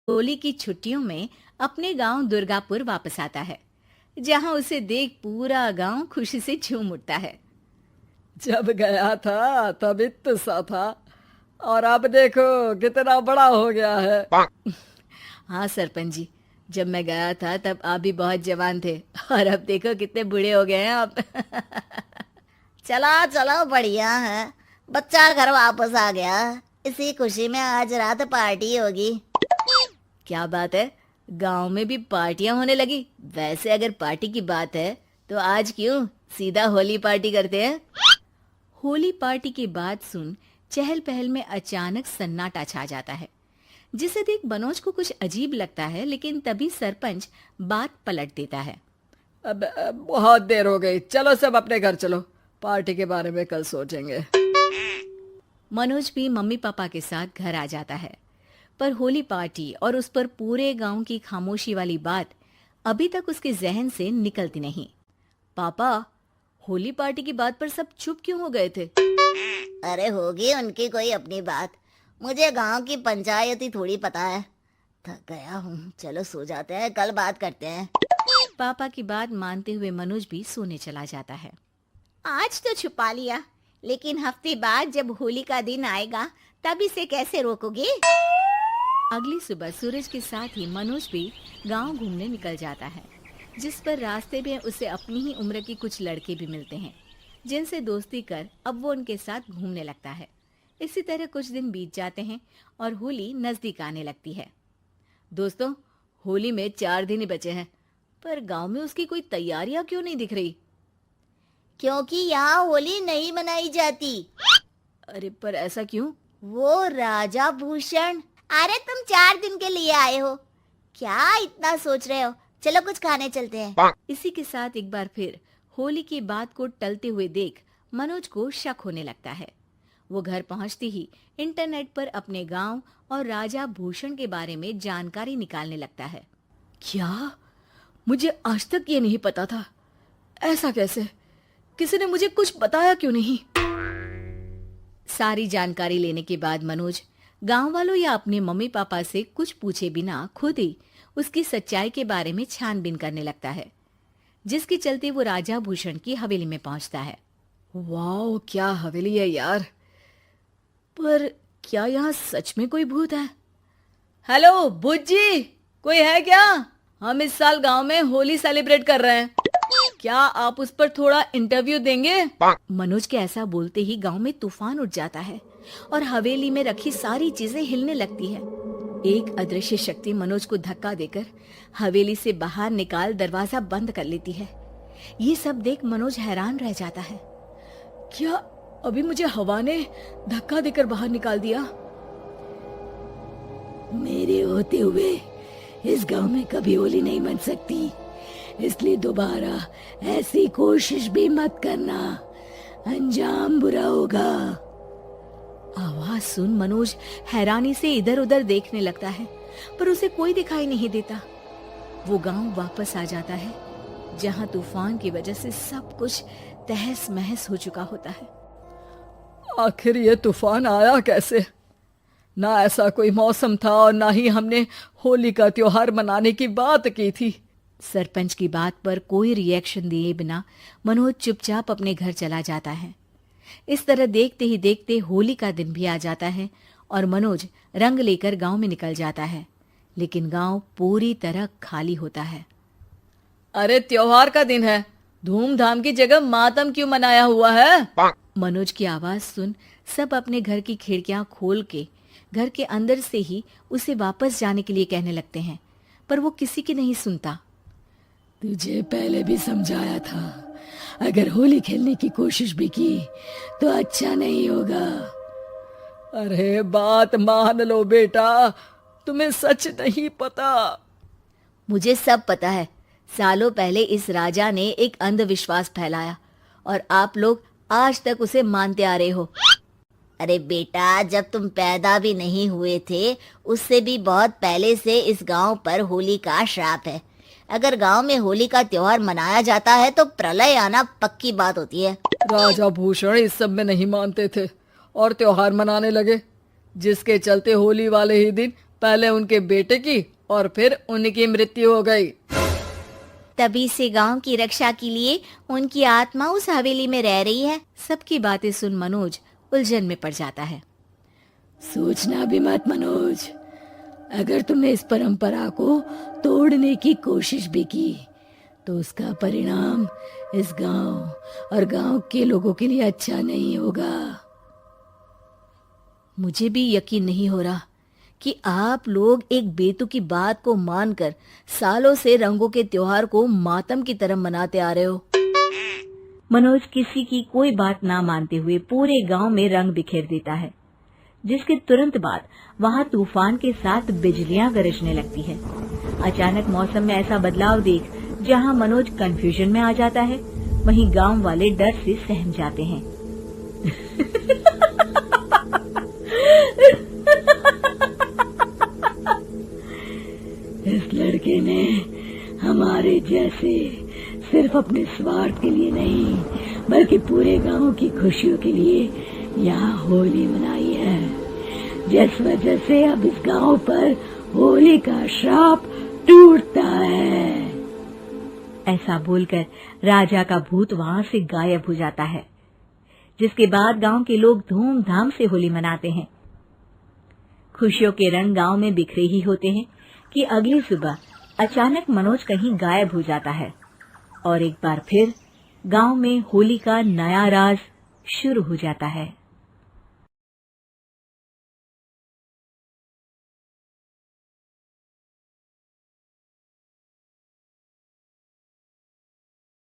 होली की छुट्टियों में अपने गांव दुर्गापुर वापस आता है, जहां उसे देख पूरा गांव खुशी से झूम उठता है। जब गया था तब इतना सा था और अब देखो कितना बड़ा हो गया है। हाँ सरपंच जी, जब मैं गया था तब आप भी बहुत जवान थे और अब देखो कितने बूढ़े हो गए हैं आप। चलो चलो बढ़िया है। बच्चा घर वापस आ गया। इसी खुशी में आज रात पार्टी होगी। क्या बात है, गांव में भी पार्टियां होने लगी। वैसे अगर पार्टी की बात है तो आज क्यों सीधा होली पार्टी करते हैं। होली पार्टी की बात सुन चहल पहल में अचानक सन्नाटा छा जाता है, जिसे देख मनोज को कुछ अजीब लगता है, लेकिन तभी सरपंच बात पलट देता है। अब बहुत देर हो गई, चलो सब अपने घर चलो, पार्टी के बारे में कल सोचेंगे। मनोज भी मम्मी पापा के साथ घर आ जाता है, पर होली पार्टी और उस पर पूरे गांव की खामोशी वाली बात अभी तक उसके जहन से निकलती नहीं। पापा, होली पार्टी की बात पर सब चुप क्यों हो गए थे। अरे होगी उनकी कोई अपनी बात। मुझे गांव की पंचायत ही थोड़ी पता है। थक गया हूँ, चलो सो जाते हैं, कल बात करते हैं। पापा की बात मानते हुए मनोज भी सोने चला जाता है। आज तो छुपा लिया, लेकिन हफ्ते बाद जब होली का दिन आएगा तब इसे कैसे रोकोगे। अगली सुबह सूरज के साथ ही मनोज भी गांव घूमने निकल जाता है, जिस पर रास्ते में उसे अपनी ही उम्र के कुछ लड़के भी मिलते हैं, जिनसे दोस्ती कर अब वो उनके साथ घूमने लगता है। इसी तरह कुछ दिन बीत जाते हैं और होली नजदीक आने लगती है। दोस्तों, होली में 4 दिन ही बचे हैं, पर गांव में उसकी कोई तैयारियां क्यों नहीं दिख रही। क्योंकि यहाँ होली नहीं मनाई जाती। अरे पर ऐसा क्यों। वो राजा भूषण। अरे तुम 4 दिन के लिए आए हो, क्या इतना सोच रहे हो। चलो कुछ खाने चलते हैं। इसी के साथ एक बार फिर होली की बात को टलते हुए देख मनोज को शक होने लगता है। वो घर पहुंचते ही इंटरनेट पर अपने गांव और राजा भूषण के बारे में जानकारी निकालने लगता है। क्या? मुझे आज तक ये नहीं पता था। ऐसा कैसे? किसी ने मुझे कुछ बताया क्यों नहीं? सारी जानकारी लेने के बाद मनोज गांव वालों या अपने मम्मी पापा से कुछ पूछे बिना खुद ही उसकी सच्चाई के बारे में छानबीन करने लगता है, जिसके चलते वो राजा भूषण की हवेली में पहुंचता है। वाह, क्या हवेली है यार। पर क्या यहाँ सच में कोई भूत है? हेलो भूत जी, कोई है क्या? हम इस साल गांव में होली सेलिब्रेट कर रहे हैं, क्या आप उस पर थोड़ा इंटरव्यू देंगे? मनोज के ऐसा बोलते ही गांव में तूफान उठ जाता है और हवेली में रखी सारी चीजें हिलने लगती है। एक अदृश्य शक्ति मनोज को धक्का देकर हवेली से बाहर निकाल दरवाजा बंद कर लेती है। ये सब देख मनोज हैरान रह जाता है। क्या अभी मुझे हवा ने धक्का देकर बाहर निकाल दिया? मेरे होते हुए इस गांव में कभी होली नहीं बन सकती, इसलिए दोबारा ऐसी कोशिश भी मत करना, अंजाम बुरा होगा। आवाज सुन मनोज हैरानी से इधर उधर देखने लगता है, पर उसे कोई दिखाई नहीं देता। वो गांव वापस आ जाता है, जहां तूफान की वजह से सब कुछ तहस महस हो चुका होता है। आखिर ये तूफान आया कैसे? ना ऐसा कोई मौसम था और ना ही हमने होली का त्योहार मनाने की बात की थी। सरपंच की बात पर कोई रिएक्शन दिए बिना मनोज चुपचाप अपने घर चला जाता है। इस तरह देखते ही देखते होली का दिन भी आ जाता है और मनोज रंग लेकर गांव में निकल जाता है, लेकिन गांव पूरी तरह खाली होता है। अरे त्योहार का दिन है, धूमधाम की जगह मातम क्यों मनाया हुआ है? मनोज की आवाज सुन सब अपने घर की खिड़कियां खोल के घर के अंदर से ही उसे वापस जाने के लिए कहने लगते हैं, पर वो किसी की नहीं सुनता। तुझे पहले भी समझाया था, अगर होली खेलने की कोशिश भी की तो अच्छा नहीं होगा। अरे बात मान लो बेटा, तुम्हें सच नहीं पता। मुझे सब पता है। सालों पहले इस राजा ने एक अंधविश्वास फैलाया और आप लोग आज तक उसे मानते आ रहे हो। अरे बेटा, जब तुम पैदा भी नहीं हुए थे उससे भी बहुत पहले से इस गांव पर होली का श्राप है। अगर गांव में होली का त्योहार मनाया जाता है तो प्रलय आना पक्की बात होती है। राजा भूषण इस सब में नहीं मानते थे और त्योहार मनाने लगे, जिसके चलते होली वाले ही दिन पहले उनके बेटे की और फिर उनकी मृत्यु हो गई। तभी से गांव की रक्षा के लिए उनकी आत्मा उस हवेली में रह रही है। सबकी बातें सुन मनोज उलझन में पड़ जाता है। सोचना भी मत मनोज, अगर तुमने इस परंपरा को तोड़ने की कोशिश भी की तो उसका परिणाम इस गांव और गांव के लोगों के लिए अच्छा नहीं होगा। मुझे भी यकीन नहीं हो रहा कि आप लोग एक बेतुकी बात को मानकर सालों से रंगों के त्योहार को मातम की तरह मनाते आ रहे हो। मनोज किसी की कोई बात ना मानते हुए पूरे गांव में रंग बिखेर देता है, जिसके तुरंत बाद वहां तूफान के साथ बिजलियां गरजने लगती है। अचानक मौसम में ऐसा बदलाव देख जहां मनोज कंफ्यूजन में आ जाता है, वहीं गांव वाले डर से सहम जाते हैं। इस लड़के ने हमारे जैसे सिर्फ अपने स्वार्थ के लिए नहीं बल्कि पूरे गांव की खुशियों के लिए यहाँ होली मनाई है, जिस वजह से अब इस गांव पर होली का श्राप टूटता है। ऐसा बोलकर राजा का भूत वहां से गायब हो जाता है, जिसके बाद गांव के लोग धूमधाम से होली मनाते हैं। खुशियों के रंग गांव में बिखरे ही होते हैं कि अगली सुबह अचानक मनोज कहीं गायब हो जाता है और एक बार फिर गांव में होली का नया राज शुरू हो जाता है।